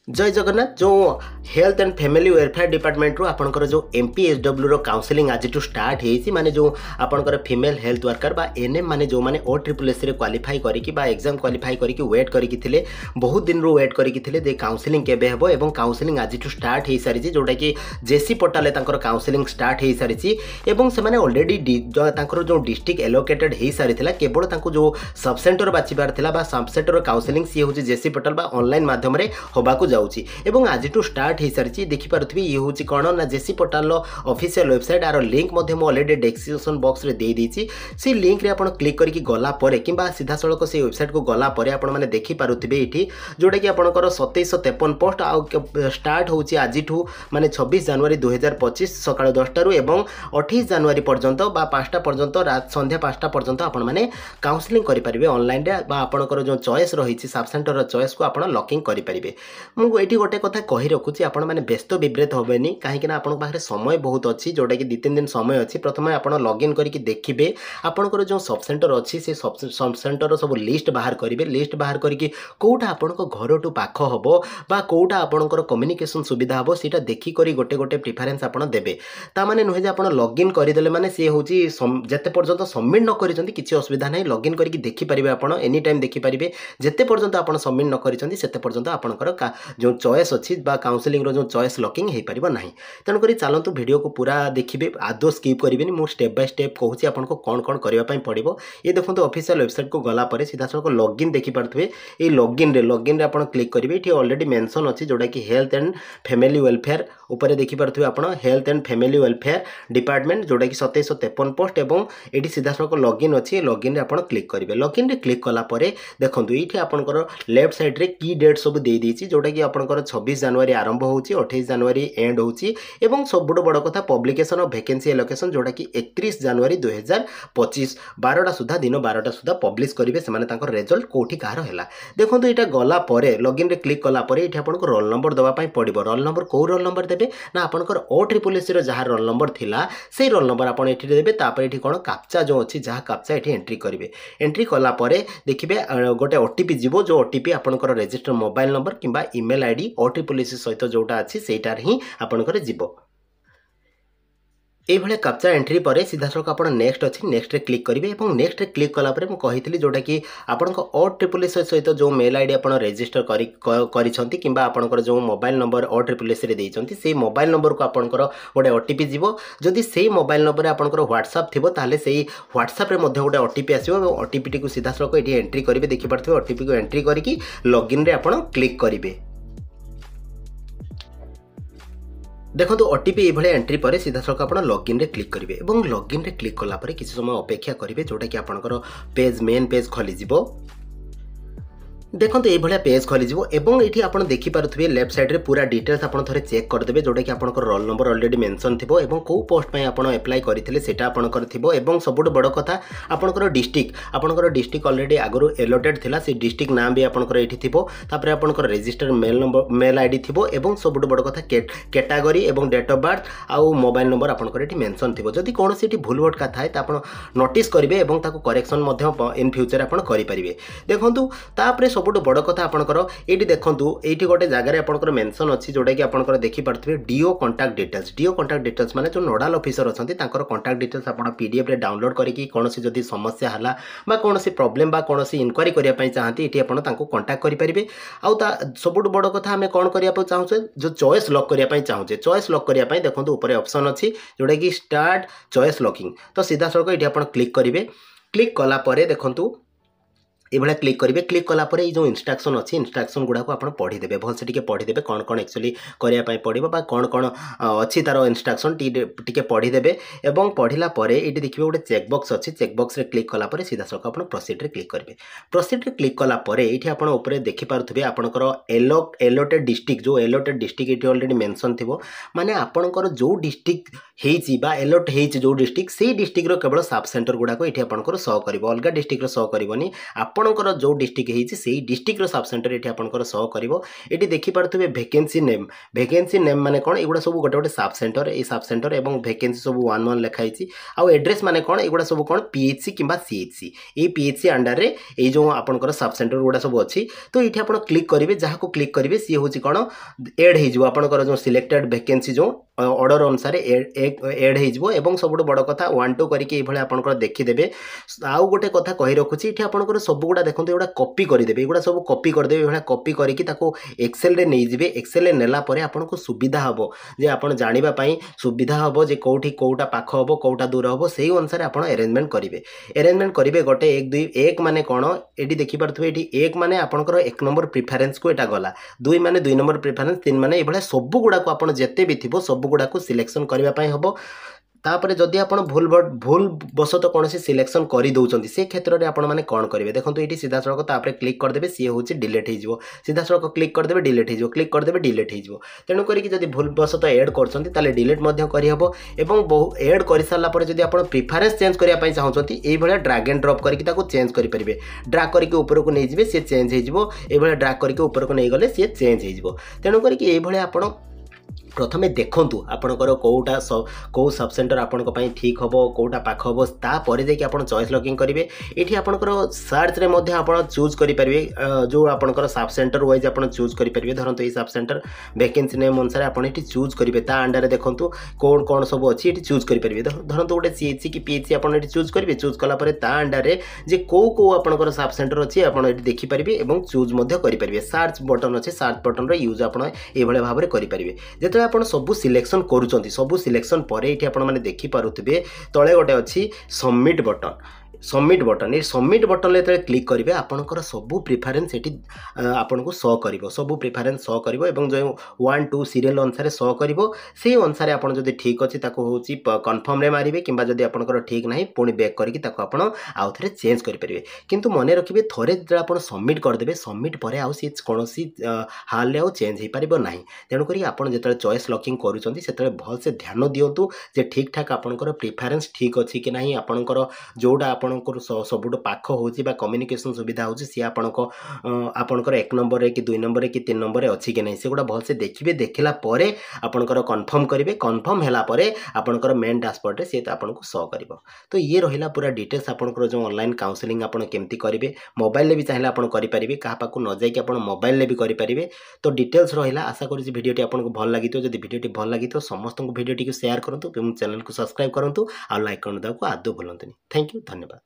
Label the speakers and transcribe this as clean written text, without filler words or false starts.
Speaker 1: जय जगन्नाथ जो health and family welfare department रू आपनकर जो एमपीएसडब्ल्यू रो काउंसलिंग आज टू स्टार्ट हेसी माने जो आपनकर फीमेल हेल्थ वर्कर बा एनएम माने जो माने OSSS रे क्वालिफाई करिकि बा एग्जाम क्वालिफाई करिकि वेट करिकि थिले बहुत दिन रो वेट करिकि थिले दे काउंसलिंग केबे हेबो एवं काउंसलिंग आज टू स्टार्ट हे सारिछि जोटा कि जेसी पोर्टल तांकर काउंसलिंग स्टार्ट हे सारिछि एवं से माने ऑलरेडी तांकर जो डिस्ट्रिक्ट एलोकेटेड हे सारिथिला केवल तांको जो सब सेंटर बाचिबार थिला बा सब सेंटर काउंसलिंग सी होछि जेसी पोर्टल बा ऑनलाइन माध्यम रे होबाकू जाउछि एवं आज टू स्टार्ट हो सारी देखि पारुथबे ये होछि कोन ना जेसी पोर्टल ऑफिशियल वेबसाइट आरो लिंक मध्ये मो ऑलरेडी डिस्क्रिप्शन बॉक्स रे दे दीची से लिंक रे आपण क्लिक करके गला परे किबा सीधा सळक से वेबसाइट को गला परे आपण माने देखि पारुथबे एठी जोटा कि आपनकर 2753 पोस्ट आ स्टार्ट होछि आज टू माने 26 जनवरी 2025 सकाळ 10 टारु एवं 28 जनवरी पर्यंत बा 5टा पर्यंत रात संध्या 5टा पर्यंत आपण माने काउंसलिंग करि परिबे ऑनलाइन रे बा आपनकर जो चॉइस रहिछि सब सेंटर रो चॉइस को आपण लॉकिंग करि परिबे मु एठी गोटे कथा कहि रखुछि आपण माने व्यस्त विब्रत होबेनी काहेकि ना आपण पाखरे समय बहुत अछि जोटा कि 2-3 दिन समय अछि प्रथमे आपण लॉगिन करिकि देखिबे आपनकर जो सब सेंटर अछि से सब सेंटर रो सब लिस्ट बाहर करिवे लिस्ट बाहर करिकि कोउटा आपनको घर टू पाख हबो बा कोउटा आपनकर कम्युनिकेशन सुविधा हबो सेटा देखि करी गोटे गोटे प्रेफरेंस आपण देबे ता माने नहे जे आपण लॉगिन करि देले माने से होछि जते पर्यंत सबमिट न करिसंती किछि असुविधा नै लॉगिन करिकि देखि परिबे आपण एनी टाइम देखि परिबे जते पर्यंत आपण सबमिट न करिसंती सेते पर्यंत आपनकर जो चॉइस अछि बा काउंसलिंग रो जो चॉइस लॉकिंग हे परिबो नाही तेन करी चलंतु वीडियो को पूरा देखिबे आदो स्किप करिबेनी मु स्टेप बाय स्टेप कहूची आपनको कोन कोन करिवा पई पड़िबो ये देखंतु ऑफिशियल वेबसाइट को गला परे सीधा सळक लॉगिन देखि पारथबे ए लॉगिन रे आपण क्लिक करिवे एठी ऑलरेडी मेंशन अछि जोटा कि हेल्थ एंड फैमिली वेलफेयर ऊपर देखि पारथबे आपण health and family welfare department जोटा कि 2753 पोस्ट एवं एठी सीधा सळक लॉगिन अछि लॉगिन रे आपण क्लिक करिवे लॉगिन रे क्लिक कला परे देखंतु एठी आपनकर लेफ्ट साइड रे की डेट सब दे दीची जोटा कि आपनकर 26 जनवरी आरंभ होची 28 जनवरी एंड होची एवं सबुठ बड़ कथा पब्लिकेशन ऑफ वैकेंसी एलोकेशन जोटा कि 31 जनवरी 2025 12टा सुधा दिन 12टा सुधा पब्लिश करिवे से माने तांकर रिजल्ट कोठी कार हैला देखंतु एटा गला परे लॉगिन रे क्लिक कला परे एठी आपनको रोल नंबर दवा पई पड़िबो रोल नंबर को रोल नंबर देबे ना आपनकर OSSS रो जहा रोल नंबर थिला सेही रोल नंबर आपण एठी देबे तापर एठी कोन कैप्चा जो अछि जहा कैप्चा एठी एंट्री करिवे एंट्री कला परे देखिबे गोटे ओटीपी जीवो जो ओटीपी आपनकर रजिस्टर मोबाइल नंबर किबा ईमेल आईडी OSSS सहित जोटा अछि सेटार ही आपनकर जीवो ये कैप्चा एंट्री पर सीधा सड़क आप नेक्स्ट अच्छी नेक्स्ट रे क्लिक करेंगे और नेक्स्ट रे क्लिक कलापर मुझे जोटा कि आपण OSSS सहित जो मेल आईडी आप रेजिस्टर कि आपंकर जो मोबाइल नंबर OSSS रे देइछंती से मोबाइल नंबर को आपंकर गोटे ओटीपी जीवो जदि से मोबाइल नंबर आपंकर व्हाट्सएप थिबो ताले से व्हाट्सएप रे मध्ये गोटे ओटीपी आसीबो और ओटीपी को सीधा सड़क ये एंट्री करेंगे देखि पारथिबे ओटीपी को एंट्री करके लॉगिन रे आपण क्लिक करेंगे देखो ओटीपी ये एंट्री पर सीधा सड़क आप लॉगिन रे क्लिक करेंगे और लॉगिन रे क्लिक कलापर किसी समय अपेक्षा करेंगे जोटा कि आपंकर पेज मेन पेज खोलीजिवो देखो ये पेज खोलीजिवो एवं ये आप देखिपे लेफ्ट साइड रे पूरा डिटेल्स आप थे चेक करदे जोटा कि आप रोल नंबर ऑलरेडी मेंशन थी और कौ पोस्ट पे आप एप्लाई करते सेटा आपंकर थी और सबुठ बड़ कथा आपंकर डिस्ट्रिक्ट ऑलरेडी आगु एलोटेड थिला से डिस्ट्रिक्ट नाम भी आपंकर ये थी आपंकर रजिस्टर मेल आईडी थी और सबुठ बड़ कथा कैटेगरी और डेट ऑफ बर्थ आउ मोबाइल नंबर आपंकर ये मेंशन थी जदि कौन सी भूल भटका थाए तो आप नोटिस करेंगे और करेक्शन इन फ्यूचर आप करेंगे देखो तापर सबुठ बड़ कथा आपंकर ये देखो ये गोटे जगह आपंकर मेंशन अच्छी जोटा कि आपंकर देखिपे डीओ कांटेक्ट डिटेल्स माने जो नोडाल ऑफिसर अच्छा कांटेक्ट डिटेल्स आप पीडीएफ रे डाउनलोड करके कौन सी जदि समस्या है कौन सी प्रॉब्लम बा कौन सी इनक्वारी करने चाहती ये आपको कांटेक्ट करेंगे आउ सबुठ बड़ कथा आम कौन करने चाहूँ जो चॉइस लॉक करने चाहूँगे चॉइस लॉक करने देखो ऊपर ऑप्शन अच्छी जोटा कि स्टार्ट चॉइस लॉकिंग तो सीधा सड़क ये आप क्लिक करेंगे क्लिक कलापर देखो ये क्लिक करेंगे क्लिक कलापर ये जो इंस्ट्रक्शन अच्छी इंस्ट्रक्शन गुड़ा को आप पढ़ीदेवे भलसे टी पढ़ीदेवे कौन कौन एक्चुअली करने पड़ो कौन कौन अच्छी तार इंस्ट्रक्शन टी पढ़ीदेवे और पढ़ला ये देखिए गोटे चेकबक्स अच्छी चेकबक्स रे क्लिक कलापर सीधा सड़क आप प्रोसीड रे क्लिक करेंगे प्रोसीड रे क्लिक कलापर ये आप देखिपे आपंकर एलोटेड डिस्ट्रिक्ट जो एलोटेड डिस्ट्रिक्ट ये ऑलरेडी मेंशन थी माने आपंकर जो डिस्ट्रिक्ट होती एलोट हो जो डिस्ट्रिक्ट से डिस्ट्रिक्ट केवल सब सेंटर गुड़ाक ये आपंकर शो कर अलग डिस्ट्रिक्ट शो करनी आप आपणकर जो डिस्ट्रिक्ट होती से डिस्ट्रिक्टर सब सेंटर ये आपंकर शो कर ये देखिपे भैकेंसी नेम माने कौन एगुड़ा सब गोटे गोटे सब सेंटर ये सब सेंटर और भैकेंसी सब 1 1 लिखाई आउ एड्रेस माने कौन एगुड़ा सब कौन पीएचसी किंबा सीएचसी ये पीएचसी अंडर रे ये जो आपंकर सब सेंटर गुड़ा सब अच्छी तो ये आप क्लिक करेंगे जहाँ को क्लिक करेंगे सी हूँ कौन एड हो आपंकर जो सिलेक्टेड भैकेंसी जो ऑर्डर अनुसार एड हो सब बड़ कथा 1 2 करके आपंकर देखीदे आउ गोटे कथा कही रखुच्छी ये आपंकर सब गुड़ा देखते एगुड़ा कॉपी करदे एगुड़ा सब कॉपी करदे ये कॉपी करके एक्सेल रे नहीं जिवे एक्सेल नेला परे आपनको सुविधा हम जे आप जानापी सुविधा हम जे कौटी कौटा पाख हम कौटा दूर हम से अनुसार आप अरेंजमेंट करेंगे गोटे 1 2 1 माने कौन ये देखिपे ये 1 माने आपंकर 1 नंबर प्रिफरेन्स को यहाँ गला 2 माने 2 नंबर प्रिफरेन्स 3 माने ये सब गुड़ा को आप जिते भी थी सब गुड़ा को सिलेक्शन करने हम तापर जदि आप भूल बसत कौन सिलेक्शन कर दौरान से क्षेत्र में आपने कौन करेंगे देखो ये सीधा सड़क तापर क्लिक करदे सी हूँ डिलीट हो सीधा सड़क क्लिक करदे डिलीट हो क्लिक करदे डिलीट हो तेणुक जब भूल बसत एड कर डिलीट करहब और एड कर सारापर जब आप प्रिफरेन्स चेंज करने चाहते ये ड्रैग एंड ड्रॉप करके चेंज करेंगे ड्रैग करके ऊपर को नहीं जाए सी चेंज हो ड्रैग करके ऊपर को नहीं गले सी चेंज हो तेणुक ये आप प्रथमे देखंतु आपणकर कोटा कौ सब सेंटर आपण ठीक हम कोटा पाख हम तापर जाकि आप चॉइस लॉकिंग करेंगे ये आपणकर सर्च रे मध्य आप चूज करेंगे जो आपणकर सब सेंटर वाइज आप चूज करेंगे धरत ये सब सेंटर वैकेंसी नेम अनुसार आपड़ ये चूज करेंगे ता अंडर देखो कौन कौन सब अच्छी ये चूज करेंगे धरत गोटे सीएचसी कि पीएचसी आप चूज करेंगे चूज कलापर ता अंडर जे कौ आपणकर सब सेंटर अच्छी आप देखिपारे और चूज करेंगे सर्च बटन अच्छे सर्च बटन यूज आप भाव में करेंगे जो आप सबू सिलेक्शन करुँच सबू सिलेक्शन पर ये आपने देखिपे तले गोटे अच्छी सबमिट बटन ये सबमिट बटन जो क्लिक करेंगे आपंकर सबू प्रिफरेन्स ये आपको शो कर सबू प्रिफरेन्स शो कर जो 1 2 सीरियल अनुसार शो कर से अनुसार आप ठीक अच्छे हूँ कन्फर्म रे मारे कि आपंकर ठीक ना पुणी बैक करके आउ थे चेंज करेंगे किंतु मन रखिए थे जो आप सबमिट करदे सबमिट पर आउ सी कौन हाल आउ चेंज हो पार ना तेणुक आप जो चॉइस लॉकिंग करें भल से ध्यान दिंतु जे ठीक ठाक आपंकर प्रिफरेन्स ठीक अच्छी कि ना आपंकर जोड़ा आप सबुठ पाख हो कम्युनिकेशन सुविधा हो सी आपंकर 1 नंबर कि 2 नंबर कि 3 नंबर अच्छी कि नहीं से गुड़ा भल से देखिए देखला परे आपंकर कन्फर्म करेंगे कन्फर्म है आपंकर मेन डैशबोर्ड रे सी आपको शो कर तो ये रहा पूरा डिटेल्स आपंकर जो ऑनलाइन काउंसलिंग आप केमती करेंगे मोबाइल भी चाहिए आप करेंगे क्या पाक न जाकि आप मोबाइल भी करेंगे तो डिटेल्स रहा आशा करुँच भिडियोटी आपको भल लगी जब भिडियोटी भल लगी समस्त भिडियोटी को शेयर करूँ चैनल को सब्सक्राइब करूँ और लाइक करने को आदौ भूलुनी थैंक यू धन्यवाद।